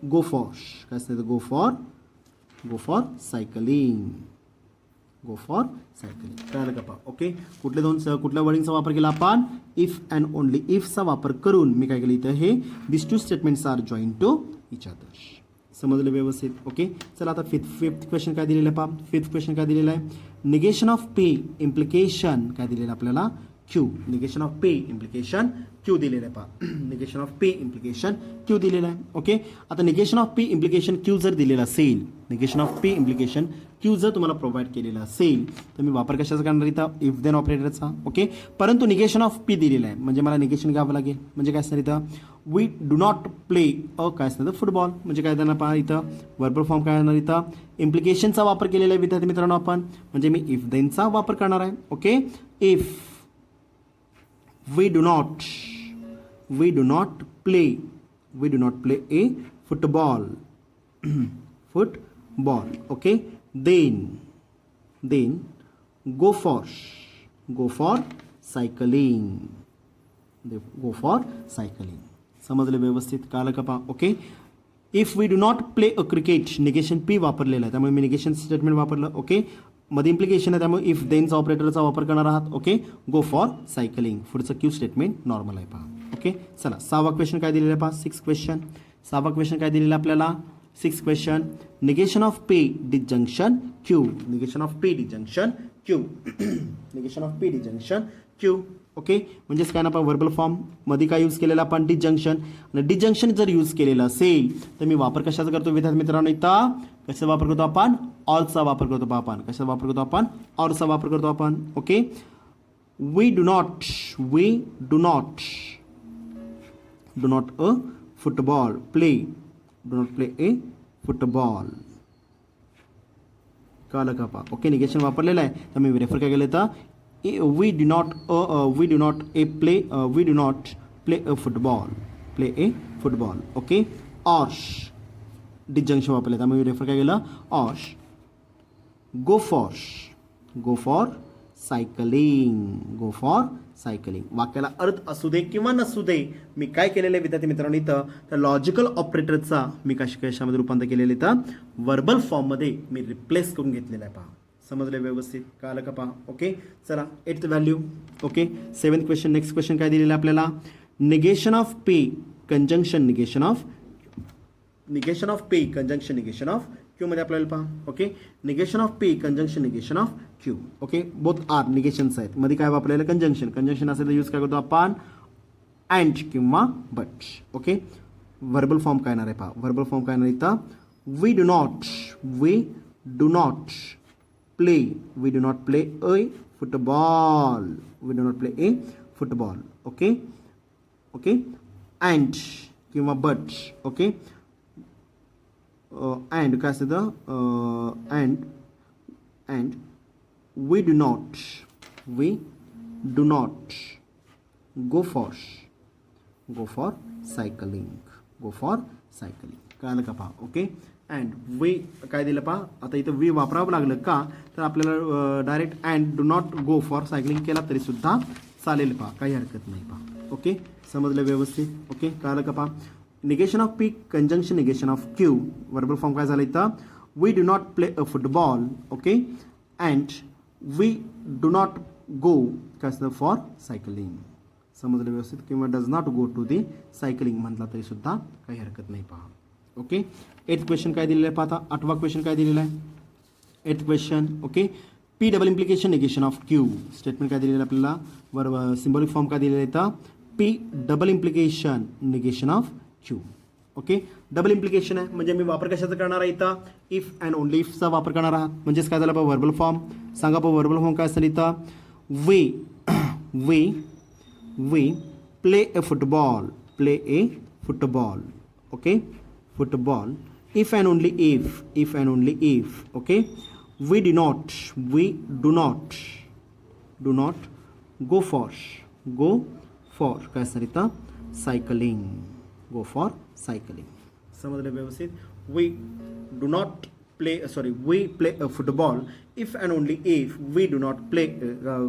S1: go for काय असतं गो फॉर सायकलिंग. कळालं का पहा. ओके. कुठल्या वर्डिंगचा वापर केला आपण इफ अँड ओनली इफचा वापर करून मी काय केलं इथं हे this 2 statements are join to each other. समजलं व्यवस्थित. ओके. चला आता फिफ्थ क्वेश्चन काय दिलेलं आहे पहा. फिफ्थ क्वेश्चन काय दिलेलं आहे. निगेशन ऑफ पे इम्प्लिकेशन काय दिलेलं आपल्याला Q. Negation of pay implication Q दिलेलं आहे पहा. Negation of pay implication Q दिलेलं आहे. ओके. आता negation of pay implication Q जर दिलेलं असेल, negation of pay implication Q जर तुम्हाला प्रोव्हाइड केलेला असेल तर मी वापर कशाचा करणार इथं इफ देन ऑपरेटरचा. ओके. परंतु निगेशन ऑफ पी दिलेलं आहे म्हणजे मला निगेशन घ्यावं लागेल. म्हणजे काय असणार इथं वी डू नॉट प्ले काय असणार फुटबॉल. म्हणजे काय देणार पहा इथं वर्बल फॉर्म काय असणार इथं इम्प्लिकेशनचा वापर केलेला आहे विद्यार्थी मित्रांनो आपण. म्हणजे मी इफ देनचा वापर करणार आहे. Okay. If we do not play a football okay, then go for cycling. समजले व्यवस्थित काल का पहा. Okay. If we do not play a cricket negation P वापरलेलं आहे त्यामुळे मी निगेशन स्टेटमेंट वापरलं. ओके. मध्ये इम्प्लिकेशन आहे त्यामुळे इफ देनचा ऑपरेटरचा वापर करणार आहात. ओके. Go for cycling. पुढचं क्यू स्टेटमेंट नॉर्मल आहे पहा. ओके. चला 6वा क्वेश्चन काय दिलेलं आहे पहा. 6वा क्वेश्चन काय दिलेलं आपल्याला. 6th question negation of pay disjunction Q. Negation of pay disjunction Q. Negation of pay disjunction Q. Okay. म्हणजेच काय ना आपण वर्बल फॉर्म मध्ये काय यूज केलेला आपण डिजंक्शन. आणि डिजंक्शन जर यूज केलेलं असेल तर मी वापर कशाचा करतो विद्यार्थी मित्रांनो इथं कशाचा वापर करतो आपण ऑलचा वापर करतो आपण. कशाचा वापर करतो आपण ऑरचा वापर करतो आपण. Okay. We do not a football play. Do not play a football. कळलं का पहा. ओके. निगेशन वापरलेलं आहे तर मी रेफर काय केलं तर we do not play a football. Okay. Osh disjunction वापरले त्यामुळे रेफर काय केलं ऑश. Go for cycling. वाक्याला अर्थ असू दे किंवा नसू दे मी काय केलेलं आहे विद्यार्थी मित्रांनो इथं तर लॉजिकल ऑपरेटरचा मी कशामध्ये रूपांतर केलेलं इथं वर्बल फॉर्ममध्ये मी रिप्लेस करून घेतलेला आहे पहा. समजले व्यवस्थित काल का पहा. ओके. चला 8th value. Okay. 7th question. Next question काय दिलेलं आपल्याला negation of P conjunction negation of Q मध्ये आपल्याला पहा. Okay. Negation of P conjunction negation of Q. Okay. Both are negations आहेत. मध्ये काय वापरलेलं कंजंक्शन असेल तर यूज काय करतो आपण अँड किंवा बट. ओके. वर्बल फॉर्म काय येणार आहे पहा. वर्बल फॉर्म काय येणार इथं we do not play a football. Okay. And किंवा but. Okay. And काय असतं and we do not go for cycling. कळलं का पहा. ओके. अँड वे काय दिलं पहा. आता इथं वे वापरावं लागलं का तर आपल्याला direct and do not go for cycling केला तरी सुद्धा चालेल पहा. काही हरकत नाही पहा. ओके. समजलं व्यवस्थित. ओके. कळलं का पहा. Negation of P conjunction negation of Q. Verbal form काय झालं इथं we do not play a football. Okay. And we do not go काय असतं फॉर सायकलिंग. समजलं व्यवस्थित. किंवा does not go to the cycling म्हटला तरी सुद्धा काही हरकत नाही पहा. ओके. 8th क्वेश्चन काय दिलेलं आहे पाहता. 8वा क्वेश्चन काय दिलेला आहे 8th question. Okay. P double implication negation of Q statement काय दिलेलं आपल्याला वर सिम्बॉलिक फॉर्म काय दिलेलं आहे P double implication negation of Q. Okay. Double implication आहे म्हणजे मी वापर कशाचा करणार आहे इथं इफ अँड ओनली इफचा वापर करणार आहात. म्हणजेच काय झालं वर्बल फॉर्म सांगा वर्बल फॉर्म काय असेल इथं we play a football. Okay. Football if and only if. Okay. We do not go for काय असणार इथं सायकलिंग. Go for cycling. समजलं व्यवस्थित. we play a football if and only if we do not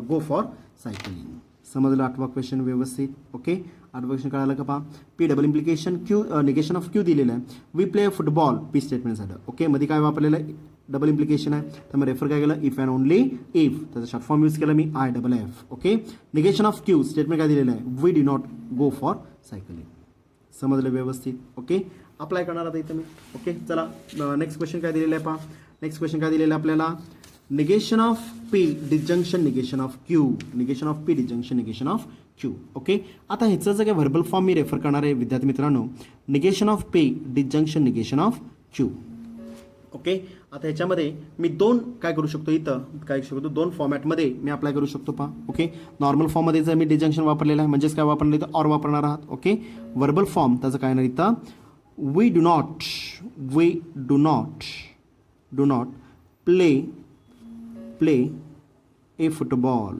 S1: go for cycling. समजलं 8वा question व्यवस्थित. Okay. 8वा question कळालं का पहा. P double implication Q negation of Q दिलेलं आहे. We play football P statement झालं. ओके. मध्ये काय वापरलेलं आहे डबल इम्प्लिकेशन आहे त्यामुळे रेफर काय केलं इफ अँड ओनली इफ त्याचा शॉर्ट फॉर्म यूज केला मी IFF. Okay. Negation of Q statement काय दिलेलं आहे we do not go for cycling. समजलं व्यवस्थित. ओके. अप्लाय करणार आता इथं मी. ओके चला नेक्स्ट क्वेश्चन काय दिलेलं आहे पहा. नेक्स्ट क्वेश्चन काय दिलेलं आहे आपल्याला. Negation of P disjunction negation of Q. Negation of P disjunction negation of Q. Okay आता ह्याचं जे काही व्हर्बल फॉर्म मी रेफर करणार आहे विद्यार्थी मित्रांनो. Negation of P disjunction negation of Q. Okay आता ह्याच्यामध्ये मी दोन काय करू शकतो इथं काय करू शकतो दोन फॉर्मॅटमध्ये मी अप्लाय करू शकतो पहा. ओके नॉर्मल फॉर्ममध्ये जर मी डिजंक्शन वापरलेलं आहे म्हणजेच काय वापरलं इथं ऑर वापरणार आहात. ओके व्हर्बल फॉर्म त्याचं काय नाही इथं we do not play a football.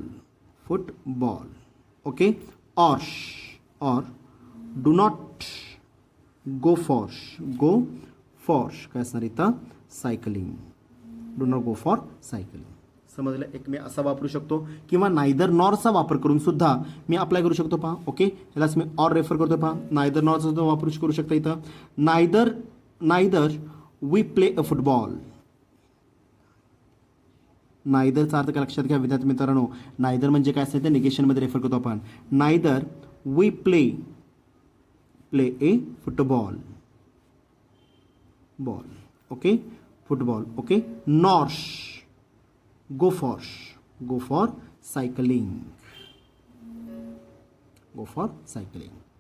S1: Okay or do not go for काय असणार इथं cycling. Do not go for cycling. समजलं. एक मी असा वापरू शकतो किंवा नायदर नॉरचा वापर करून सुद्धा मी अप्लाय करू शकतो पहा. ओके ह्यालाच मी ऑर रेफर करतो पहा. नायदर नॉरचा सुद्धा वापरू करू शकता इथं. Neither we play a football. नायदरचा अर्थ काय लक्षात घ्या विद्यार्थी मित्रांनो. नायदर म्हणजे काय असतं ते निगेशनमध्ये रेफर करतो आपण. Neither we play a football. Okay football. Okay nor go for cycling.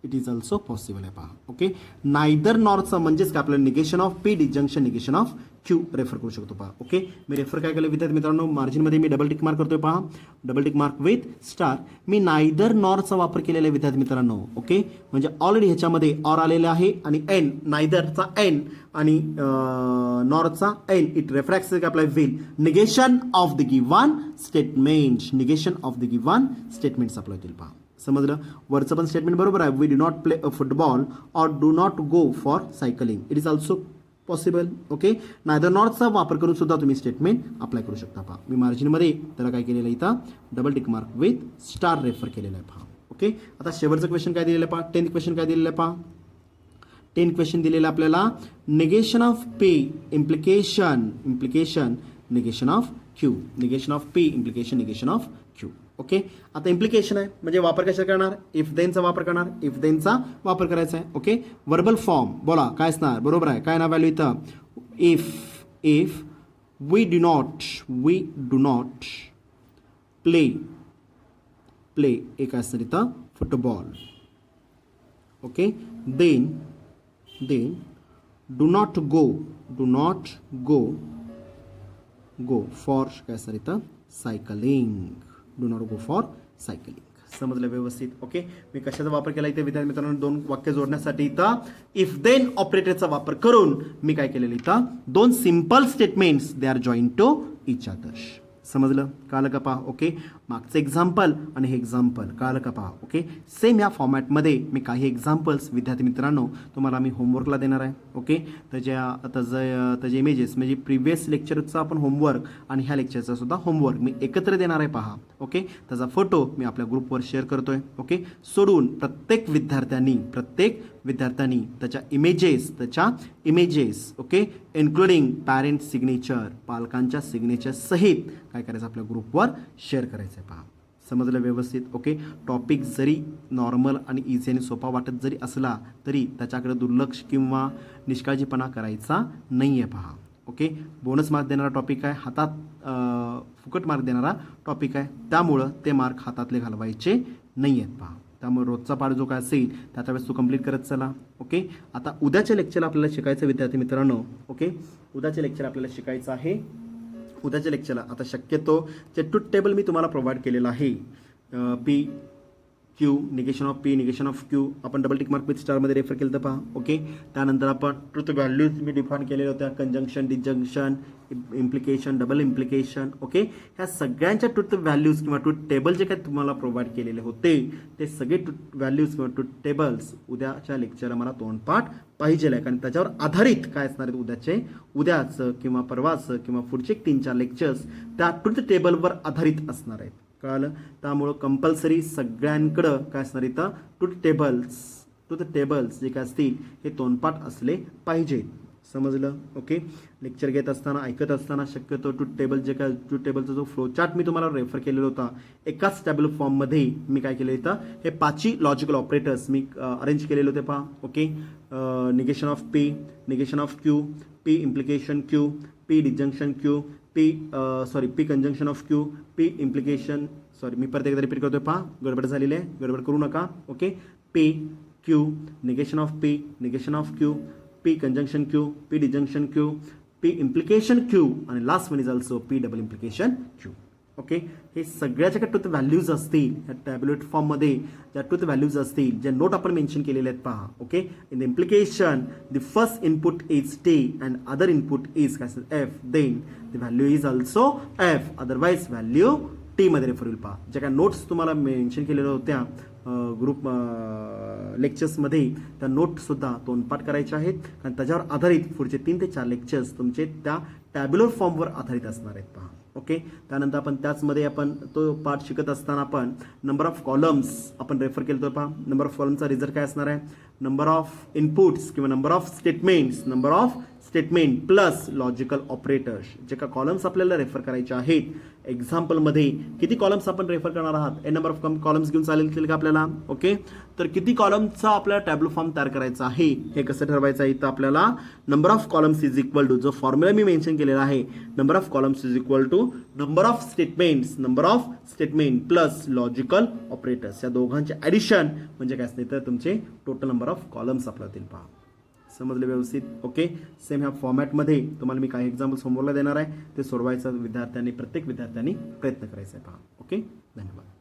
S1: It is also possible आहे पहा. ओके नायदर नॉरचं म्हणजेच काय आपलं negation of P disjunction negation of Q refer करू शकतो पहा. ओके मी रेफर काय केलं विद्यार्थी मित्रांनो मार्जिनमध्ये मी डबल टिक मार्क करतोय पहा. Double tick mark with star. मी नायदर नॉरचा वापर केलेला आहे विद्यार्थी मित्रांनो. ओके म्हणजे ऑलरेडी ह्याच्यामध्ये ऑर आलेला आहे आणि एन नायदरचा एन आणि नॉरचा एन इट रेफरॅक्स आपला विल negation of the given statements apply होतील पहा. समजलं. वरचं पण स्टेटमेंट बरोबर आहे. We do not play a football or do not go for cycling. It is also possible. Okay neither नॉटचा वापर करून सुद्धा तुम्ही स्टेटमेंट अप्लाय करू शकता पहा. मी मार्जिनमध्ये त्याला काय केलेलं आहे इथं double tick mark with star refer केलेलं आहे पहा. ओके आता शेवटचं क्वेश्चन काय दिलेलं आहे पहा. 10th क्वेश्चन काय दिलेलं आहे पहा. 10th क्वेश्चन दिलेलं आपल्याला negation of P implication negation of Q. Negation of P implication negation of Q. Okay आता इम्प्लिकेशन आहे म्हणजे वापर कशा करणार. इफ देनचा वापर करणार. इफ देनचा वापर करायचा आहे. ओके वर्बल फॉर्म बोला काय असणार बरोबर आहे. काय ना व्हॅल्यू इथं if we do not play एक असणार इथं football. Okay then do not go for काय असणार इथं cycling. Do not go for cycling. समजलं व्यवस्थित. ओके मी कशाचा वापर केला इथे विद्यार्थी मित्रांनो दोन वाक्य जोडण्यासाठी इथं इफ देन ऑपरेटरचा वापर करून मी काय केलेलं इथं दोन simple statements they are join to each other. समजलं कळलं का पहा. ओके मागचं एक्झाम्पल आणि हे एक्झाम्पल कळलं का पहा. ओके सेम या फॉर्मॅटमध्ये मी काही एक्झाम्पल्स विद्यार्थी मित्रांनो तुम्हाला मी होमवर्कला देणार आहे. ओके त्याचे इमेजेस म्हणजे प्रिव्हियस लेक्चरचा आपण होमवर्क आणि ह्या लेक्चरचा सुद्धा होमवर्क मी एकत्र देणार आहे पहा. ओके त्याचा फोटो मी आपल्या ग्रुपवर शेअर करतोय. ओके सोडून प्रत्येक विद्यार्थ्यांनी त्याच्या images okay including parent signature पालकांच्या सिग्नेचर सहित काय करायचं आपल्या ग्रुपवर शेअर करायचं आहे पहा. समजलं व्यवस्थित. ओके टॉपिक जरी नॉर्मल आणि इझी आणि सोपा वाटत जरी असला तरी त्याच्याकडे दुर्लक्ष किंवा निष्काळजीपणा करायचा नाही आहे पहा. ओके बोनस मार्क देणारा टॉपिक आहे. हातात फुकट मार्क देणारा टॉपिक आहे. त्यामुळं ते मार्क हातातले घालवायचे नाही आहेत पहा. त्यामुळे रोजचा पाठ जो काय असेल त्याच्या वेळेस तो कंप्लीट करत चला. ओके आता उद्याच्या लेक्चर आपल्याला शिकायचं विद्यार्थी मित्रांनो. ओके उद्याचे लेक्चर आपल्याला शिकायचं आहे. उद्याच्या लेक्चरला आता शक्यतो जे ट्रूथ टेबल मी तुम्हाला प्रोव्हाइड केलेलं आहे P Q negation of P negation of Q आपण डबल टिक मार्क विथ स्टारमध्ये रेफर केलं तर पहा. ओके त्यानंतर आपण ट्रूथ व्हॅल्यूज मी डिफाईन केलेल्या होत्या conjunction disjunction implication double implication. Okay ह्या सगळ्यांच्या ट्रूथ व्हॅल्यूज किंवा ट्रूथ टेबल जे काही तुम्हाला प्रोव्हाइड केलेले होते ते सगळे ट्रूथ व्हॅल्यूज किंवा ट्रूथ टेबल्स उद्याच्या लेक्चरला मला तोंडपाठ पाहिजे आहे. कारण त्याच्यावर आधारित काय असणार आहेत उद्याचं किंवा परवाचं किंवा पुढचे 3-4 लेक्चर्स त्या ट्रूथ टेबलवर आधारित असणार आहेत. कळालं. त्यामुळं कंपल्सरी सगळ्यांकडं काय असणार इथं ट्रूथ टेबल्स जे काय असतील हे तोंडपाठ असले पाहिजेत. समजलं? ओके. लेक्चर घेत असताना ऐकत असताना शक्यतो ट्रूथ टेबल जे काय ट्रूथ टेबलचा जो फ्लो चार्ट मी तुम्हाला रेफर केलेला होता एकाच टॅब्युलर फॉर्ममध्ये मी काय केलं इथं हे 5 लॉजिकल ऑपरेटर्स मी अरेंज केलेले होते पहा. Okay. Negation of P, negation of Q, P implication Q, P disjunction Q, P conjunction of Q, P implication मी परत एकदा रिपीट करतोय पहा, गडबड झालेली आहे, गडबड करू नका. Okay. P Q, negation of P, negation of Q, P conjunction Q, P disjunction Q, P implication Q आणि last one is also P double implication Q. Okay. हे सगळ्याच्या काही ट्रूथ व्हॅल्यूज असतील ह्या टॅब्युलेट फॉर्ममध्ये ज्या ट्रूथ व्हॅल्यूज असतील ज्या नोट आपण मेन्शन केलेले आहेत पहा. Okay. In the implication the first input is T and other input is काय F, then the value is also F, otherwise value T मध्ये रेफर होईल पहा. ज्या काय नोट्स तुम्हाला मेन्शन केलेल्या होत्या ग्रुप लेक्चर्समध्ये त्या नोटसुद्धा तोंडपाठ करायच्या आहेत कारण त्याच्यावर आधारित पुढचे 3 ते 4 लेक्चर्स तुमचे त्या टॅब्युलर फॉर्मवर आधारित असणार आहेत पहा. ओके. त्यानंतर आपण त्याचमध्ये आपण तो पार्ट शिकत असताना आपण नंबर ऑफ कॉलम्स आपण रेफर केलं तर पहा. नंबर ऑफ कॉलमचा रिझल्ट काय असणार आहे? नंबर ऑफ इनपुट्स किंवा number of statements, number of statement plus logical operators जे का कॉलम्स आपल्याला रेफर करायचे आहेत. एक्झाम्पलमध्ये किती कॉलम्स आपण रेफर करणार आहात? ए नंबर ऑफ कॉलम्स घेऊन चालेल का आपल्याला? ओके. तर किती कॉलमचा आपल्याला टॅब्लो फॉर्म तयार करायचा आहे हे कसं ठरवायचं आहे? तर आपल्याला number of columns is equal to जो फॉर्म्युला मी मेन्शन केलेला आहे number of columns is equal to number of statements, number of statement plus logical operators या दोघांचे ॲडिशन म्हणजे काय असते तर तुमचे टोटल नंबर ऑफ कॉलम्स आपल्याला येतील पहा. समजले व्यवस्थित? ओके. सेम ह्या फॉर्मॅटमध्ये तुम्हाला मी काही एक्झाम्पल समोरला देणार आहे ते सोडवायचं प्रत्येक विद्यार्थ्यांनी प्रयत्न करायचा आहे पहा. ओके. धन्यवाद.